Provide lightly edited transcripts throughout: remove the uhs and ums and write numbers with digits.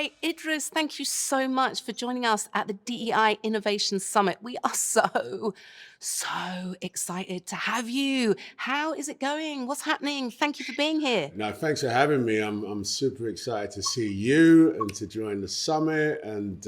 Hi, Idris. Thank you so much for joining us at the DEI Innovation Summit. We are so excited to have you. How is it going? What's happening? Thank you for being here. No, thanks for having me. I'm super excited to see you and to join the summit and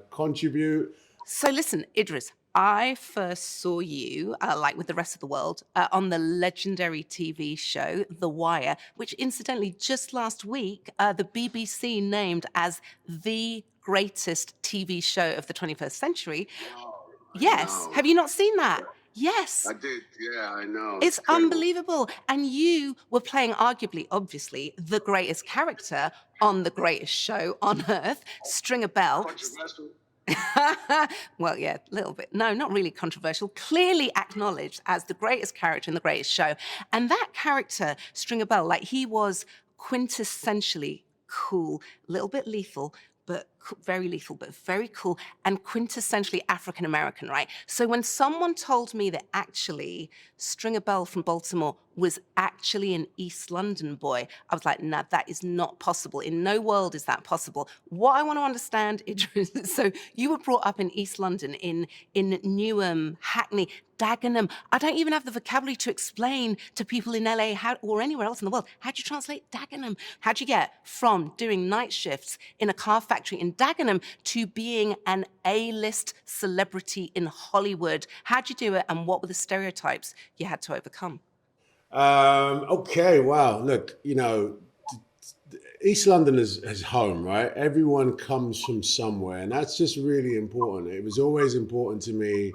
contribute. So, listen, Idris, I first saw you, like with the rest of the world, on the legendary TV show The Wire, which incidentally, just last week, the BBC named as the greatest TV show of the 21st century. Wow, I Yes. know. Have you not seen that? Yes. I did. Yeah, I know. It's It's incredible. unbelievable. And you were playing, arguably, obviously, the greatest character on the greatest show on earth, Stringer Bell. Controversial. Well, yeah, a little bit. No, not really controversial. Clearly acknowledged as the greatest character in the greatest show. And that character, Stringer Bell, like he was quintessentially cool, a little bit lethal, but very lethal, but very cool, and quintessentially African American, right? So when someone told me that actually Stringer Bell from Baltimore was actually an East London boy, I was like, nah, that is not possible. In no world is that possible. What I want to understand, Idris, so you were brought up in East London, in Newham, Hackney, Dagenham. I don't even have the vocabulary to explain to people in LA or anywhere else in the world. How'd you translate Dagenham? How'd you get from doing night shifts in a car factory in Dagenham to being an A-list celebrity in Hollywood? How'd you do it, and what were the stereotypes you had to overcome? Okay, wow. Look, East London is home, right? Everyone comes from somewhere, and that's just really important. It was always important to me.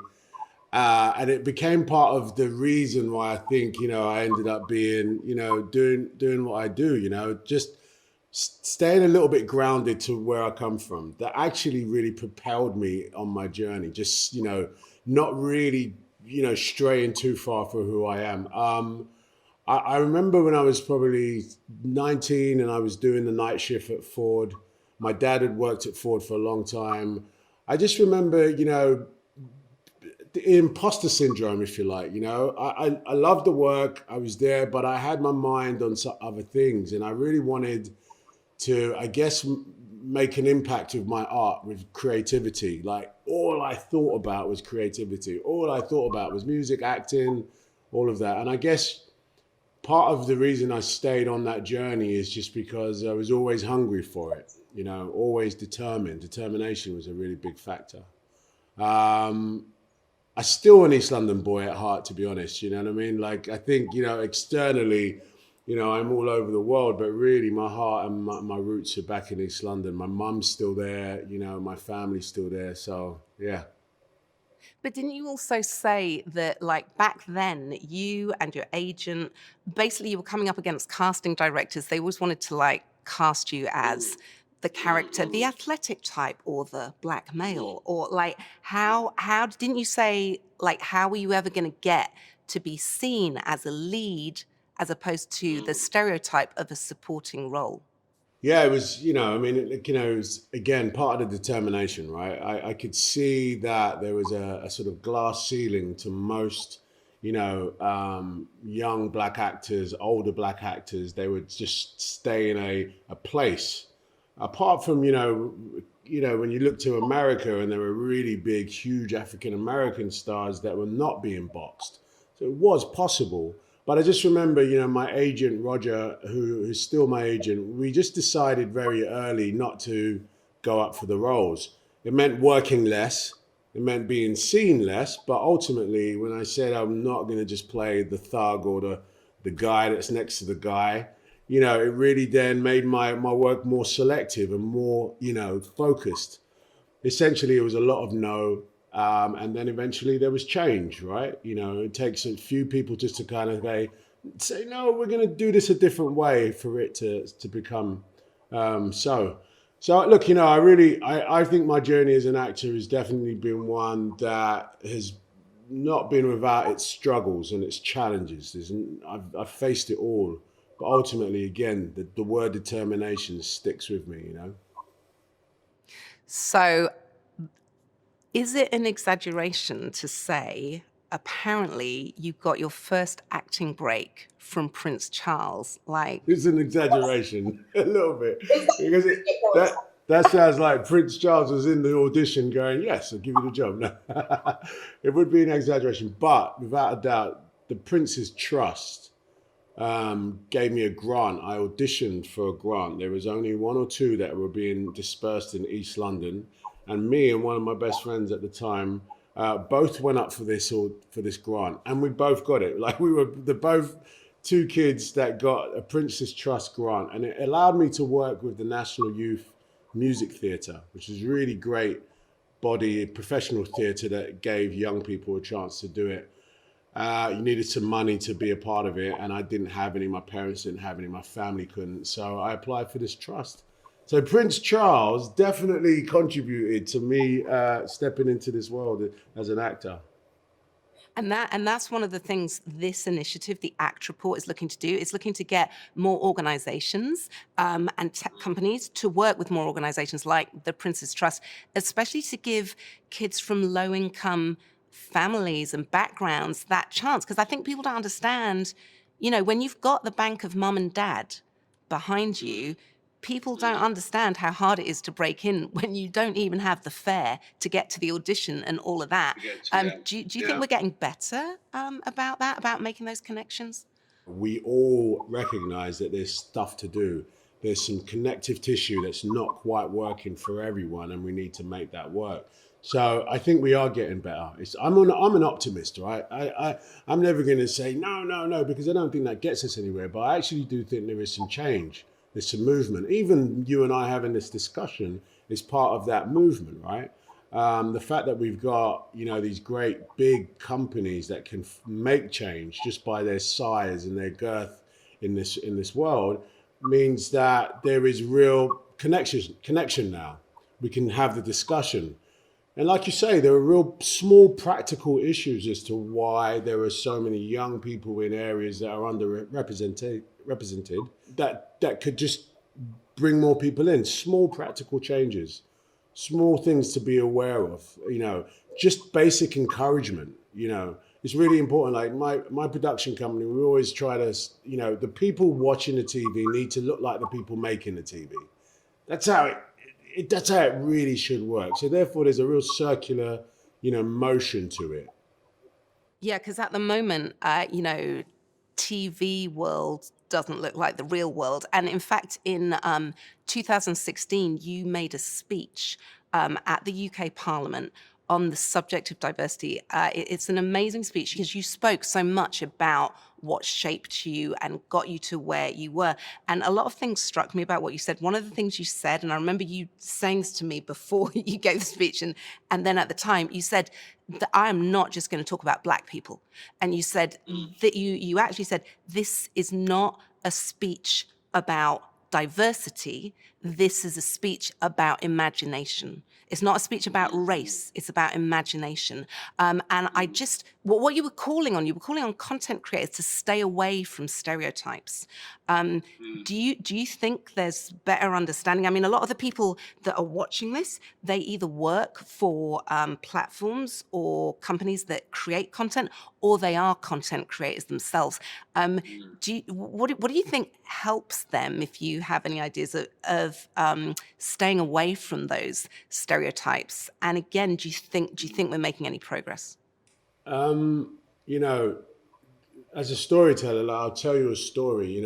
And it became part of the reason why I think, I ended up being, doing what I do, just staying a little bit grounded to where I come from. That actually really propelled me on my journey. Just, not really, straying too far for who I am. I remember when I was probably 19 and I was doing the night shift at Ford. My dad had worked at Ford for a long time. I just remember, the imposter syndrome, if you like. I loved the work. I was there, but I had my mind on some other things, and I really wanted to, I guess, make an impact with my art, with creativity. Like all I thought about was creativity. All I thought about was music, acting, all of that. And I guess part of the reason I stayed on that journey is just because I was always hungry for it. Always determined. Determination was a really big factor. Um, I'm still an East London boy at heart, to be honest. You know what I mean? Like, I think, externally, I'm all over the world, but really my heart and my roots are back in East London. My mum's still there, my family's still there. So, yeah. But didn't you also say that, like, back then, you and your agent, basically, you were coming up against casting directors. They always wanted to, like, cast you as the character, the athletic type, or the black male, or like, how didn't you say, like, how were you ever going to get to be seen as a lead as opposed to the stereotype of a supporting role? Yeah, it was, I mean, it was, again, part of the determination, right? I could see that there was a sort of glass ceiling to most, young black actors, older black actors. They would just stay in a place. Apart from, when you look to America and there were really big, huge African American stars that were not being boxed. So it was possible. But I just remember, my agent, Roger, who's still my agent, we just decided very early not to go up for the roles. It meant working less. It meant being seen less. But ultimately, when I said I'm not going to just play the thug or the guy that's next to the guy, it really then made my work more selective and more, focused. Essentially, it was a lot of no. And then eventually there was change, right? It takes a few people just to kind of say, no, we're going to do this a different way for it to become so. So look, I think my journey as an actor has definitely been one that has not been without its struggles and its challenges. I've faced it all, but ultimately, again, the word determination sticks with me. So, is it an exaggeration to say, apparently, you got your first acting break from Prince Charles? Like, It's an exaggeration, a little bit, It's because that ridiculous. That sounds like Prince Charles was in the audition going, yes, I'll give you the job. No, it would be an exaggeration. But without a doubt, the Prince's Trust gave me a grant. I auditioned for a grant. There was only one or two that were being dispersed in East London. And me and one of my best friends at the time both went up for this grant. And we both got it. Like we were the both two kids that got a Prince's Trust grant. And it allowed me to work with the National Youth Music Theatre, which is really great body professional theatre that gave young people a chance to do it. You needed some money to be a part of it, and I didn't have any. My parents didn't have any. My family couldn't, so I applied for this trust. So Prince Charles definitely contributed to me stepping into this world as an actor. And that's one of the things this initiative, the ACT report, is looking to do. It's looking to get more organizations and tech companies to work with more organizations like the Prince's Trust, especially to give kids from low-income families and backgrounds that chance. Because I think people don't understand, when you've got the bank of mum and dad behind you, people don't understand how hard it is to break in when you don't even have the fare to get to the audition and all of that. Do you think we're getting better about that, about making those connections? We all recognize that there's stuff to do. There's some connective tissue that's not quite working for everyone, and we need to make that work. So I think we are getting better. I'm an optimist, right? I'm never going to say no, because I don't think that gets us anywhere. But I actually do think there is some change. There's some movement. Even you and I having this discussion is part of that movement, right? The fact that we've got, these great big companies that can make change just by their size and their girth in this world means that there is real connection now. We can have the discussion. And like you say, there are real small practical issues as to why there are so many young people in areas that are underrepresented that could just bring more people in. Small practical changes, small things to be aware of, just basic encouragement, It's really important. Like my production company, we always try to, the people watching the TV need to look like the people making the TV. That's how it really should work. So therefore, there's a real circular, motion to it. Yeah, because at the moment, TV world doesn't look like the real world. And in fact, in 2016, you made a speech at the UK Parliament on the subject of diversity. It's an amazing speech because you spoke so much about what shaped you and got you to where you were. And a lot of things struck me about what you said. One of the things you said, and I remember you saying this to me before you gave the speech, and then at the time, you said that I am not just going to talk about Black people. And you said that you actually said, this is not a speech about diversity. This is a speech about imagination. It's not a speech about race. It's about imagination. And I just, what you were calling on content creators to stay away from stereotypes. Do you think there's better understanding? I mean, a lot of the people that are watching this, they either work for platforms or companies that create content, or they are content creators themselves. What do you think helps them, if you have any ideas of staying away from those stereotypes? And again, do you think we're making any progress? As a storyteller, I'll tell you a story.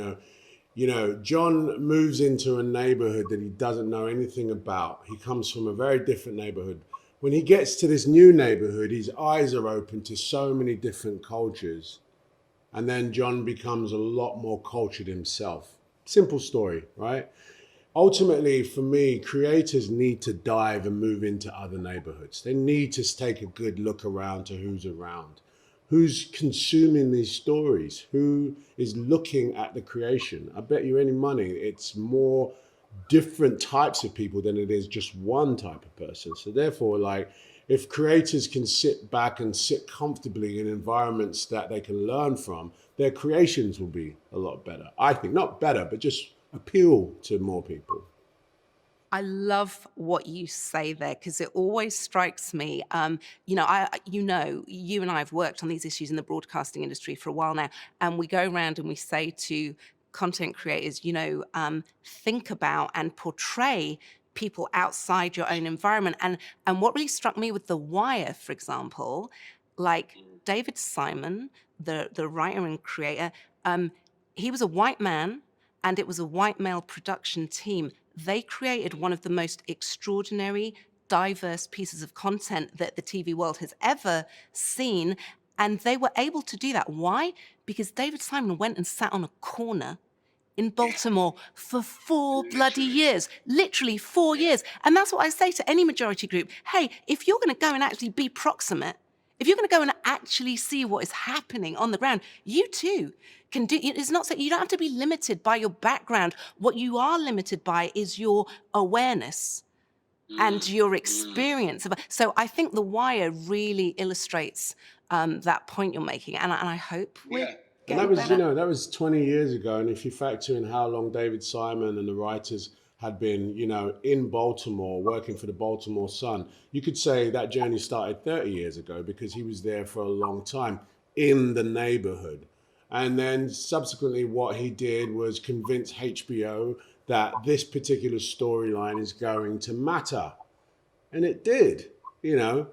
John moves into a neighborhood that he doesn't know anything about. He comes from a very different neighborhood. When he gets to this new neighborhood, his eyes are open to so many different cultures. And then John becomes a lot more cultured himself. Simple story, right? Ultimately, for me, creators need to dive and move into other neighborhoods. They need to take a good look around to who's around, who's consuming these stories, who is looking at the creation. I bet you any money it's more different types of people than it is just one type of person. So therefore, if creators can sit back and sit comfortably in environments that they can learn from, their creations will be a lot better. I think not better, but just appeal to more people. I love what you say there, because it always strikes me. You and I have worked on these issues in the broadcasting industry for a while now, and we go around and we say to content creators, think about and portray people outside your own environment. And what really struck me with The Wire, for example, like David Simon, the writer and creator, he was a white man, and it was a white male production team. They created one of the most extraordinary, diverse pieces of content that the TV world has ever seen. And they were able to do that. Why? Because David Simon went and sat on a corner in Baltimore for 4 bloody years, literally 4 years. And that's what I say to any majority group. Hey, if you're going to go and actually be proximate, if you're going to go and actually see what is happening on the ground, you too can do. It's not so you don't have to be limited by your background. What you are limited by is your awareness and your experience. So I think The Wire really illustrates that point you're making, and I hope we're And that getting was, better. that was 20 years ago. And if you factor in how long David Simon and the writers had been, in Baltimore, working for the Baltimore Sun, you could say that journey started 30 years ago because he was there for a long time in the neighborhood. And then subsequently, what he did was convince HBO that this particular storyline is going to matter. And it did.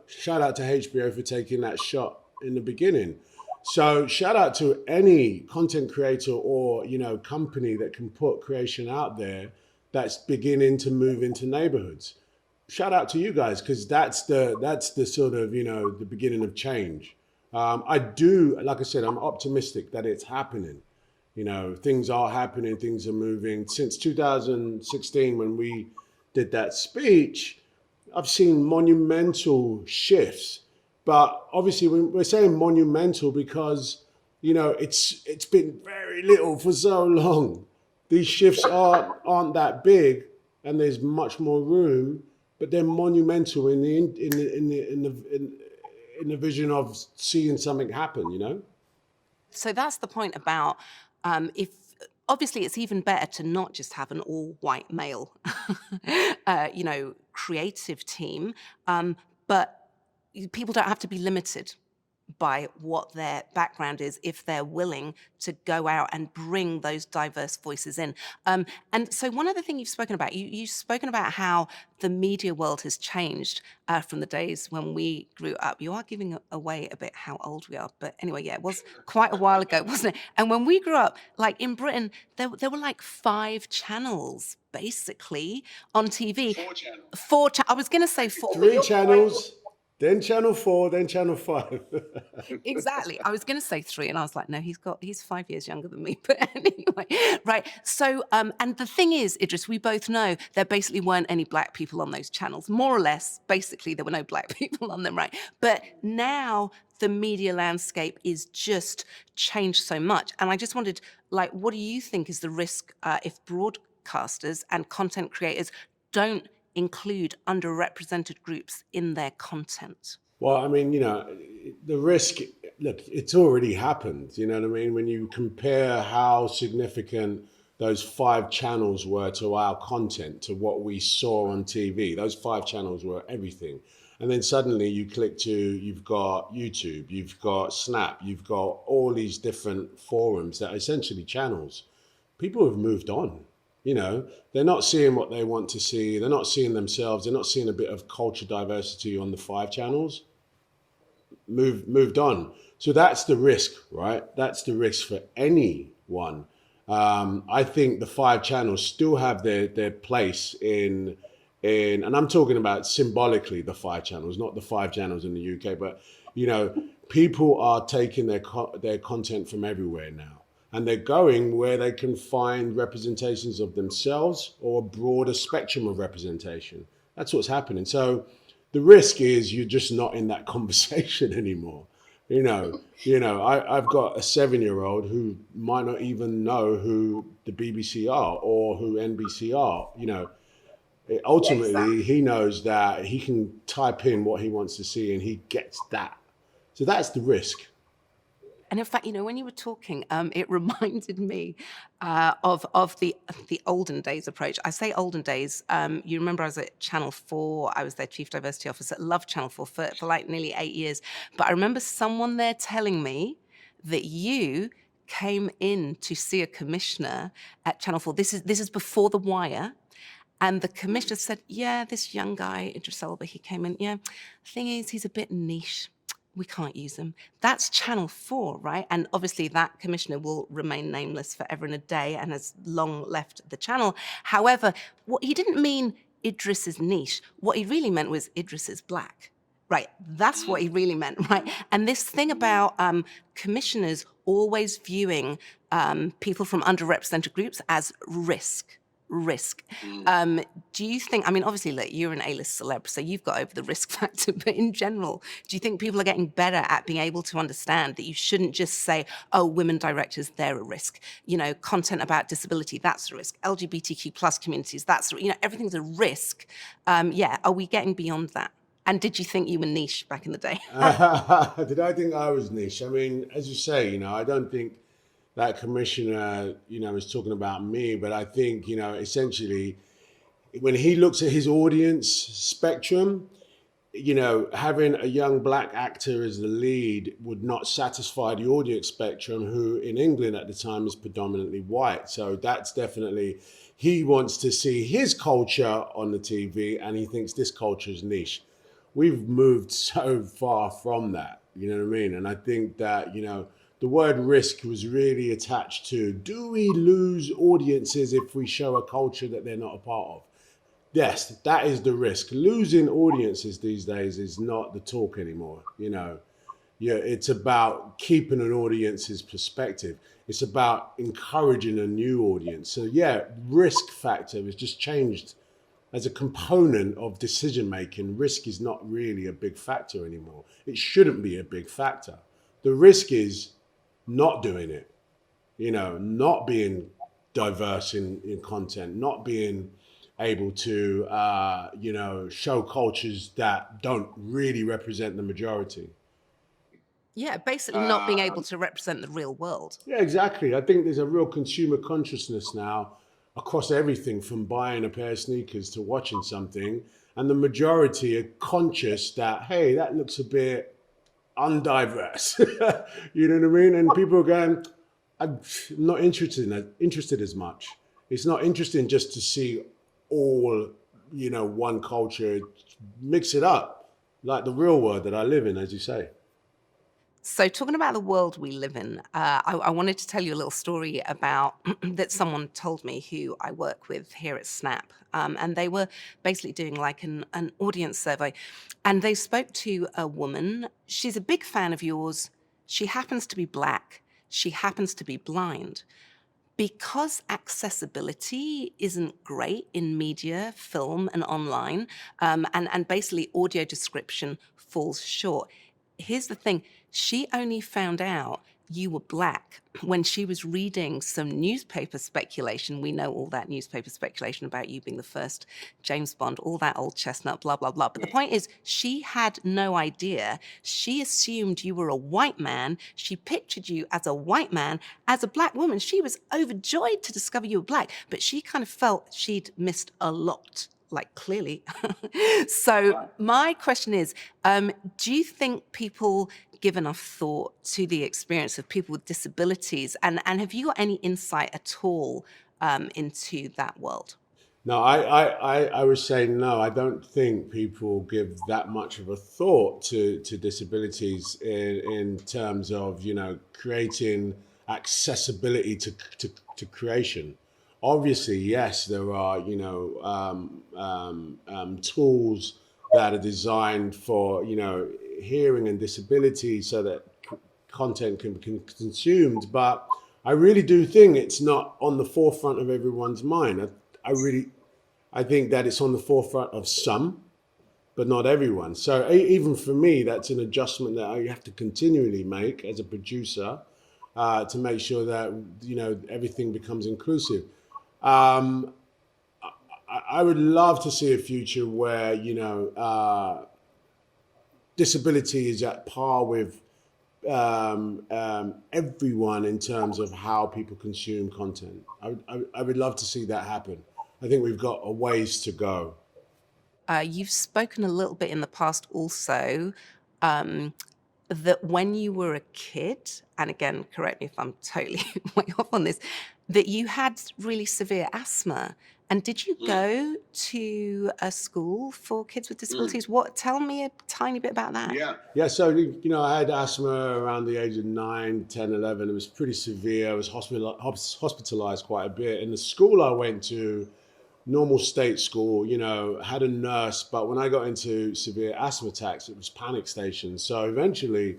Shout out to HBO for taking that shot in the beginning. So shout out to any content creator or, company that can put creation out there that's beginning to move into neighborhoods. Shout out to you guys, because that's the sort of, the beginning of change. I do, like I said, I'm optimistic that it's happening. Things are happening, things are moving. Since 2016, when we did that speech, I've seen monumental shifts. But obviously, we're saying monumental because, it's been very little for so long. These shifts aren't that big, and there's much more room, but they're monumental in the vision of seeing something happen. So that's the point about if obviously it's even better to not just have an all white male, creative team, but people don't have to be limited by what their background is if they're willing to go out and bring those diverse voices in. And so one other thing you've spoken about, you've spoken about how the media world has changed from the days when we grew up. You are giving away a bit how old we are, but anyway, yeah, it was quite a while ago, wasn't it? And when we grew up, like in Britain, there were like 5 channels basically on TV. 4 channels. I was going to say 4. 3 channels, then channel 4, then channel 5. Exactly. I was going to say 3, and I was like, no, he's 5 years younger than me. But anyway, right. So, and the thing is, Idris, we both know there basically weren't any black people on those channels. More or less, basically, there were no black people on them, right? But now the media landscape is just changed so much. And I just wondered, like, what do you think is the risk if broadcasters and content creators don't include underrepresented groups in their content? Well, I mean, the risk, look, it's already happened. You know what I mean? When you compare how significant those 5 channels were to our content, to what we saw on TV, those 5 channels were everything. And then suddenly you've got YouTube, you've got Snap, you've got all these different forums that are essentially channels. People have moved on. They're not seeing what they want to see. They're not seeing themselves. They're not seeing a bit of culture diversity on the 5 channels. Moved on. So that's the risk, right? That's the risk for anyone. I think the 5 channels still have their place in, and I'm talking about symbolically the 5 channels, not the 5 channels in the UK, but people are taking their content from everywhere now. And they're going where they can find representations of themselves or a broader spectrum of representation. That's what's happening. So the risk is you're just not in that conversation anymore. I've got a 7-year-old who might not even know who the BBC are or who NBC are. Ultimately, he knows that he can type in what he wants to see and he gets that. So that's the risk. And in fact, when you were talking, it reminded me of the olden days approach. I say olden days. You remember I was at Channel 4. I was their Chief Diversity Officer. Loved Channel 4 for like nearly 8 years. But I remember someone there telling me that you came in to see a commissioner at Channel 4. This is before The Wire. And the commissioner said, yeah, this young guy, Idris Elba, he came in, yeah, thing is, he's a bit niche. We can't use him. That's Channel 4, right? And obviously that commissioner will remain nameless forever and a day and has long left the channel. However, what he didn't mean Idris is niche. What he really meant was Idris is black. Right, that's what he really meant, right? And this thing about commissioners always viewing people from underrepresented groups as risk. Do you think, I mean, obviously, look, you're an A-list celeb, so you've got over the risk factor, but in general, do you think people are getting better at being able to understand that you shouldn't just say, oh, women directors, they're a risk. You know, content about disability, that's a risk. LGBTQ plus communities, that's, you know, everything's a risk. Yeah, are we getting beyond that? And did you think you were niche back in the day? Did I think I was niche? I mean, as you say, I don't think that commissioner, is talking about me, but I think, essentially, when he looks at his audience spectrum, having a young black actor as the lead would not satisfy the audience spectrum, who in England at the time is predominantly white. So that's definitely, he wants to see his culture on the TV and he thinks this culture is niche. We've moved so far from that, you know what I mean? And I think that, the word risk was really attached to, do we lose audiences if we show a culture that they're not a part of? Yes, that is the risk. Losing audiences these days is not the talk anymore. Yeah, it's about keeping an audience's perspective. It's about encouraging a new audience. So yeah, risk factor has just changed as a component of decision making. Risk is not really a big factor anymore. It shouldn't be a big factor. The risk is not doing it, not being diverse in content, not being able to, show cultures that don't really represent the majority. Yeah, basically not being able to represent the real world. Yeah, exactly. I think there's a real consumer consciousness now across everything from buying a pair of sneakers to watching something. And the majority are conscious that, hey, that looks a bit undiverse. You know what I mean? And people are going, I'm not interested as much. It's not interesting just to see all, one culture, mix it up, like the real world that I live in, as you say. So, talking about the world we live in, I wanted to tell you a little story about that someone told me who I work with here at Snap. And they were basically doing like an audience survey. And they spoke to a woman. She's a big fan of yours. She happens to be black. She happens to be blind. Because accessibility isn't great in media, film, and online, and basically audio description falls short. Here's the thing, she only found out you were black when she was reading some newspaper speculation. We know all that newspaper speculation about you being the first James Bond, all that old chestnut, blah, blah, blah. But the point is, she had no idea. She assumed you were a white man. She pictured you as a white man. As a black woman, she was overjoyed to discover you were black, but she kind of felt she'd missed a lot. Like, clearly. So my question is, do you think people give enough thought to the experience of people with disabilities? And have you got any insight at all into that world? No, I would say no. I don't think people give that much of a thought to disabilities in terms of, creating accessibility to creation. Obviously, yes, there are, tools that are designed for, hearing and disability so that content can be consumed. But I really do think it's not on the forefront of everyone's mind. I think that it's on the forefront of some, but not everyone. So even for me, that's an adjustment that I have to continually make as a producer to make sure that, everything becomes inclusive. I would love to see a future where, disability is at par with everyone in terms of how people consume content. I would love to see that happen. I think we've got a ways to go. You've spoken a little bit in the past also that when you were a kid, and again, correct me if I'm totally way off on this, that you had really severe asthma And did you go to a school for kids with disabilities? Tell me a tiny bit about that. Yeah, so, I had asthma around the age of 9, 10, 11. It was pretty severe. I was hospitalized quite a bit. And the school I went to, normal state school, had a nurse. But when I got into severe asthma attacks, it was panic stations. So eventually,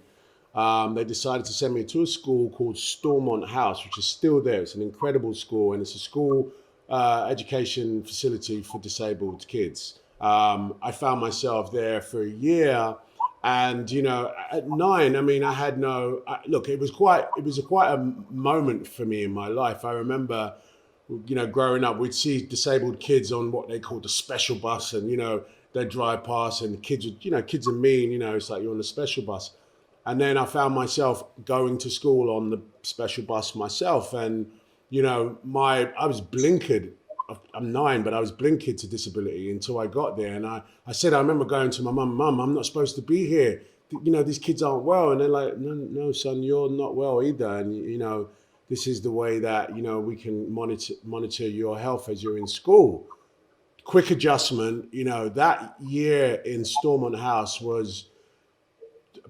they decided to send me to a school called Stormont House, which is still there. It's an incredible school, and it's a school education facility for disabled kids. I found myself there for a year, and at 9, I mean, I had look. It was quite a moment for me in my life. I remember, growing up, we'd see disabled kids on what they called the special bus, and they'd drive past, and the kids would, kids are mean. It's like you're on the special bus. And then I found myself going to school on the special bus myself. And, I was blinkered. I'm 9, but I was blinkered to disability until I got there. And I remember going to my mum, I'm not supposed to be here. These kids aren't well. And they're like, no, son, you're not well either. And, this is the way that, we can monitor your health as you're in school. Quick adjustment, that year in Stormont House was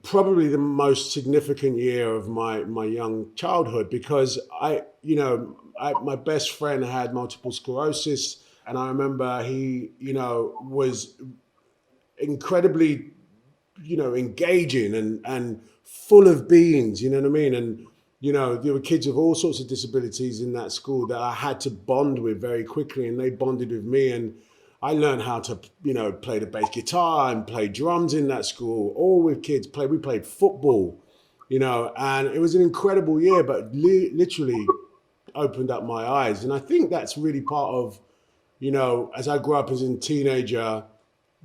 probably the most significant year of my young childhood, because my best friend had multiple sclerosis, and I remember he, was incredibly, engaging and full of beans, you know what I mean? And, there were kids with all sorts of disabilities in that school that I had to bond with very quickly, and they bonded with me. And I learned how to, play the bass guitar and play drums in that school, all with kids. We played football, and it was an incredible year, but literally opened up my eyes. And I think that's really part of, as I grew up as a teenager,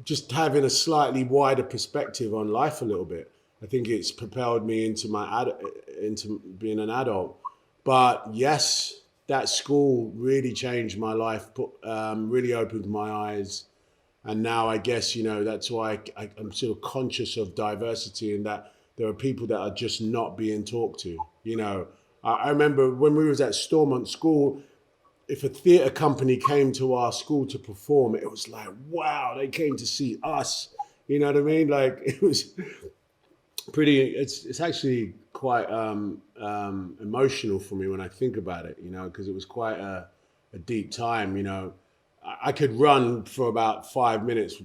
just having a slightly wider perspective on life a little bit. I think it's propelled me into into being an adult. But yes, that school really changed my life, really opened my eyes. And now I guess, that's why I'm sort of conscious of diversity, and that there are people that are just not being talked to. I remember when we was at Stormont School, if a theatre company came to our school to perform, it was like, wow, they came to see us. You know what I mean? Like, it was it's actually quite emotional for me when I think about it, because it was quite a deep time. I could run for about 5 minutes,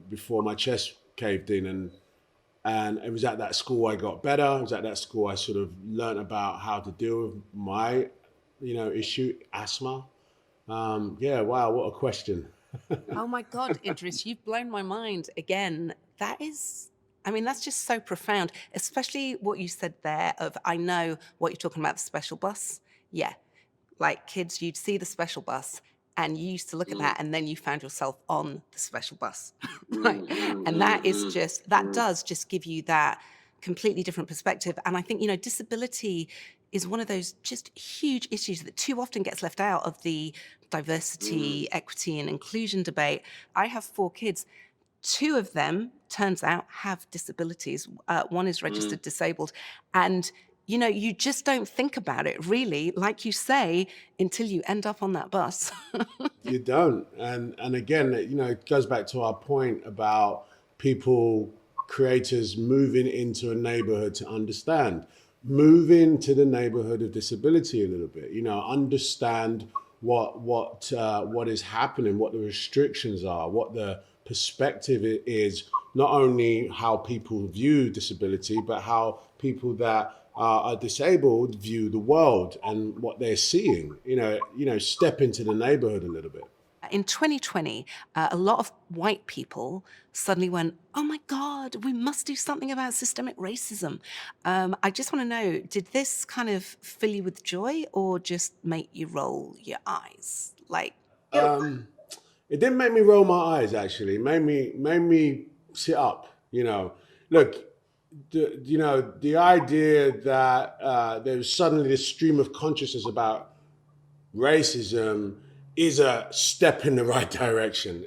before my chest caved in, and it was at that school I got better. It was at that school I sort of learned about how to deal with my, issue, asthma. Yeah, wow, what a question. Oh my God, Idris, you've blown my mind again. That's just so profound, especially what you said there of, I know what you're talking about, the special bus. Yeah, like kids, you'd see the special bus and you used to look at that, and then you found yourself on the special bus, right? And that does just give you that completely different perspective. And I think, disability is one of those just huge issues that too often gets left out of the diversity, equity, and inclusion debate. I have 4 kids. 2 of them, turns out, have disabilities. One is registered disabled. And, you just don't think about it, really, like you say, until you end up on that bus. You don't. And again, it goes back to our point about creators moving into a neighborhood to understand. Move into the neighborhood of disability a little bit, understand what is happening, what the restrictions are, what the perspective is, not only how people view disability, but how people that are disabled view the world and what they're seeing. Step into the neighborhood a little bit. In 2020, a lot of white people suddenly went, oh my God, we must do something about systemic racism. I just want to know, did this kind of fill you with joy or just make you roll your eyes? It didn't make me roll my eyes, actually. It made me sit up, Look, the idea that there's suddenly this stream of consciousness about racism is a step in the right direction.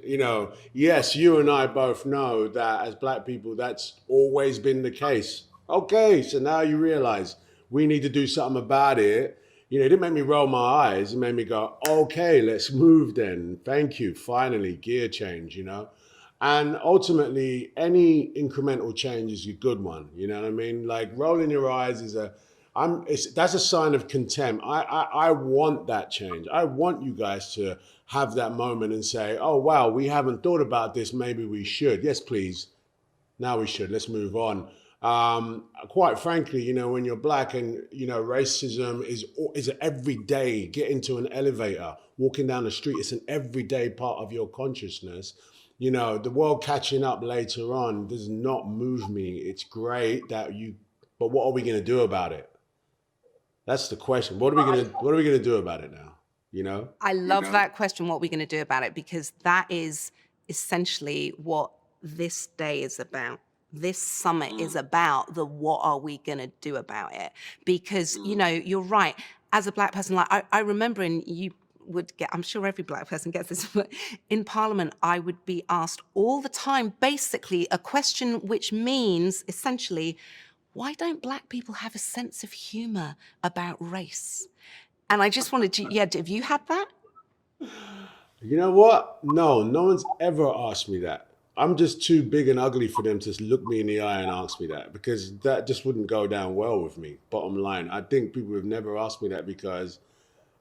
Yes, you and I both know that as Black people, that's always been the case. Okay, so now you realize we need to do something about it. You know, it didn't make me roll my eyes. It made me go, okay, let's move then. Thank you. Finally, gear change, you know? And ultimately, any incremental change is a good one. You know what I mean? Like rolling your eyes is that's a sign of contempt. I want that change. I want you guys to have that moment and say, oh, wow, we haven't thought about this. Maybe we should. Yes, please. Now we should. Let's move on. Quite frankly, you know, when you're black and, you know, racism is an everyday, get into an elevator, walking down the street, it's an everyday part of your consciousness. You know, the world catching up later on does not move me. It's great that but what are we going to do about it? That's the question. What are we going to do about it now? You know? I love that question, what are we going to do about it? Because that is essentially what this day is about. This summit is about the what are we going to do about it? Because, you know, you're right. As a black person, like I remember, and you would get, I'm sure every black person gets this, but in Parliament, I would be asked all the time, basically a question which means essentially, why don't black people have a sense of humor about race? And I just wanted to, yeah, have you had that? You know what? No one's ever asked me that. I'm just too big and ugly for them to look me in the eye and ask me that, because that just wouldn't go down well with me. Bottom line, I think people have never asked me that because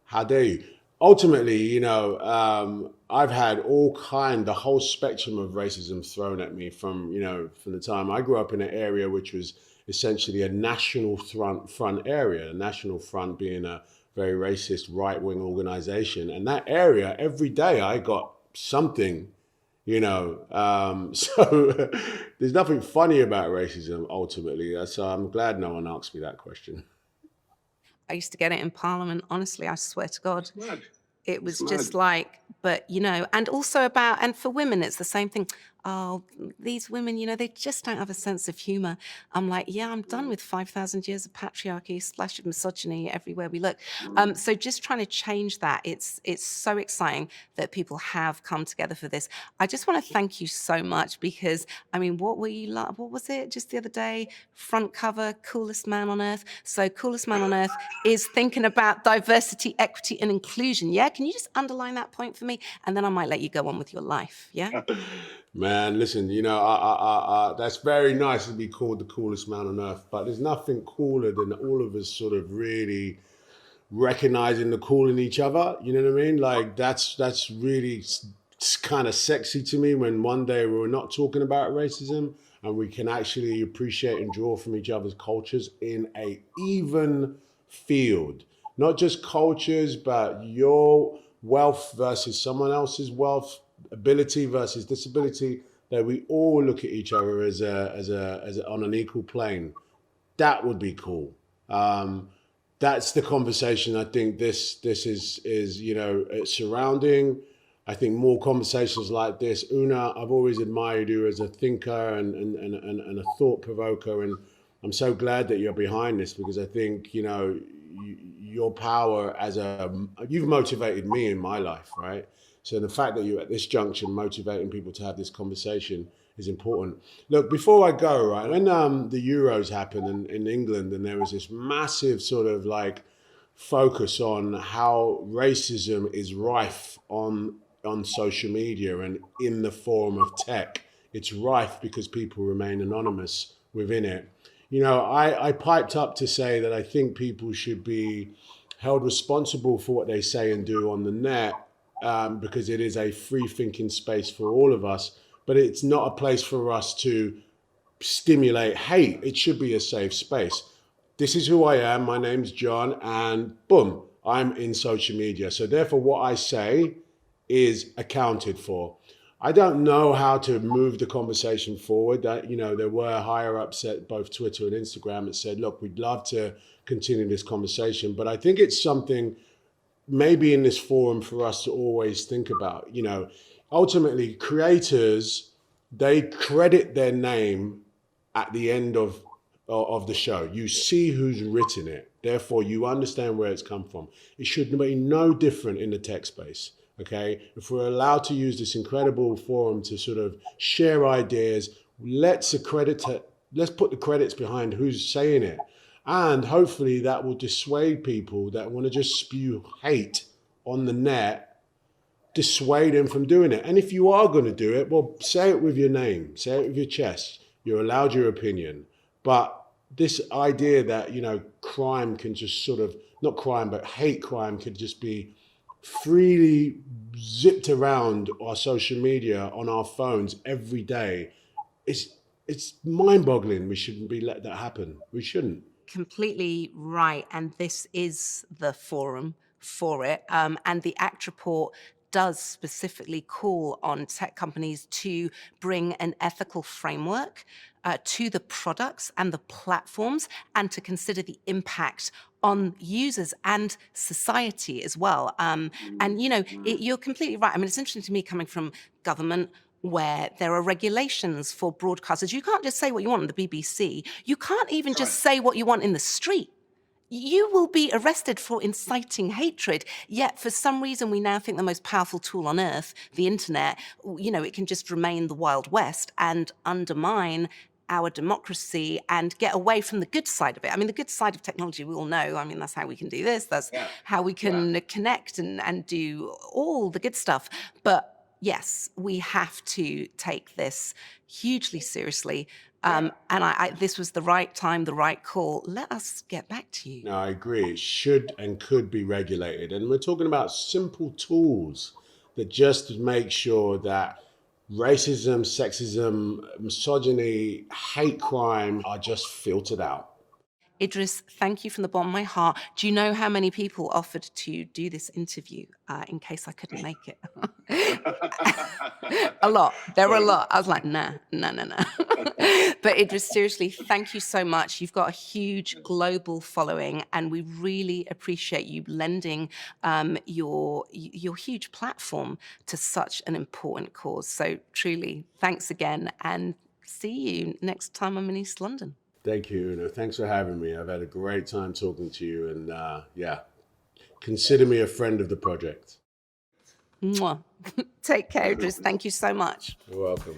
how dare you? Ultimately, you know, I've had the whole spectrum of racism thrown at me from the time I grew up in an area which was essentially a national front area, a national front being a very racist right-wing organization. And that area, every day I got something, you know. So there's nothing funny about racism ultimately. So I'm glad no one asked me that question. I used to get it in Parliament. Honestly, I swear to God. It's mad. It was It's mad. just like, but, you know, and also and for women, it's the same thing. Oh, these women, you know, they just don't have a sense of humor. I'm like, yeah, I'm done with 5,000 years of patriarchy, splash of misogyny everywhere we look. So just trying to change that. It's so exciting that people have come together for this. I just want to thank you so much because, I mean, what was it just the other day? Front cover, coolest man on earth. So coolest man on earth is thinking about diversity, equity, and inclusion. Yeah, can you just underline that point for me? And then I might let you go on with your life. Yeah. Man, listen, you know, that's very nice to be called the coolest man on earth, but there's nothing cooler than all of us sort of really recognizing the cool in each other. You know what I mean? Like that's really kind of sexy to me when one day we're not talking about racism and we can actually appreciate and draw from each other's cultures in a even field. Not just cultures, but your wealth versus someone else's wealth, ability versus disability, that we all look at each other as on an equal plane. That would be cool. That's the conversation I think this is you know, it's surrounding. I think more conversations like this. Oona, I've always admired you as a thinker and a thought provoker, and I'm so glad that you're behind this because I think, you know, your power you've motivated me in my life, right? So the fact that you're at this junction motivating people to have this conversation is important. Look, before I go, right, when the Euros happened in England and there was this massive sort of like focus on how racism is rife on social media and in the form of tech. It's rife because people remain anonymous within it. You know, I piped up to say that I think people should be held responsible for what they say and do on the net because it is a free thinking space for all of us, but it's not a place for us to stimulate hate. It should be a safe space. This is who I am. My name's John, and boom, I'm in social media. So therefore, what I say is accounted for. I don't know how to move the conversation forward. You know, there were higher ups at both Twitter and Instagram that said, look, we'd love to continue this conversation, but I think it's something maybe in this forum for us to always think about. You know, ultimately creators, they credit their name at the end of the show. You see who's written it. Therefore, you understand where it's come from. It should be no different in the tech space. Okay, if we're allowed to use this incredible forum to sort of share ideas, let's put the credits behind who's saying it. And hopefully that will dissuade people that want to just spew hate on the net, dissuade them from doing it. And if you are going to do it, well, say it with your name, say it with your chest. You're allowed your opinion. But this idea that, crime can just sort of, not crime, but hate crime could just be freely zipped around our social media on our phones every day. It's mind-boggling. We shouldn't be let that happen. We shouldn't. Completely right. And this is the forum for it. And the ACT report does specifically call on tech companies to bring an ethical framework to the products and the platforms, and to consider the impact on users and society as well. You're completely right. I mean, it's interesting to me coming from government, where there are regulations for broadcasters. You can't just say what you want on the BBC. You can't even just say what you want in the street. You will be arrested for inciting hatred. Yet, for some reason, we now think the most powerful tool on earth, the internet, it can just remain the Wild West and undermine our democracy and get away from the good side of it. I mean, the good side of technology, we all know. I mean, that's how we can do this. That's how we can connect and do all the good stuff. But yes, we have to take this hugely seriously. This was the right time, the right call. Let us get back to you. No, I agree. It should and could be regulated. And we're talking about simple tools that just make sure that racism, sexism, misogyny, hate crime are just filtered out. Idris, thank you from the bottom of my heart. Do you know how many people offered to do this interview in case I couldn't make it? A lot. There were a lot. I was like, nah. But Idris, seriously, thank you so much. You've got a huge global following, and we really appreciate you lending your huge platform to such an important cause. So truly, thanks again, and see you next time I'm in East London. Thank you, Oona. Thanks for having me. I've had a great time talking to you, and consider me a friend of the project. Mwah. Take care, Idris. Thank you so much. You're welcome.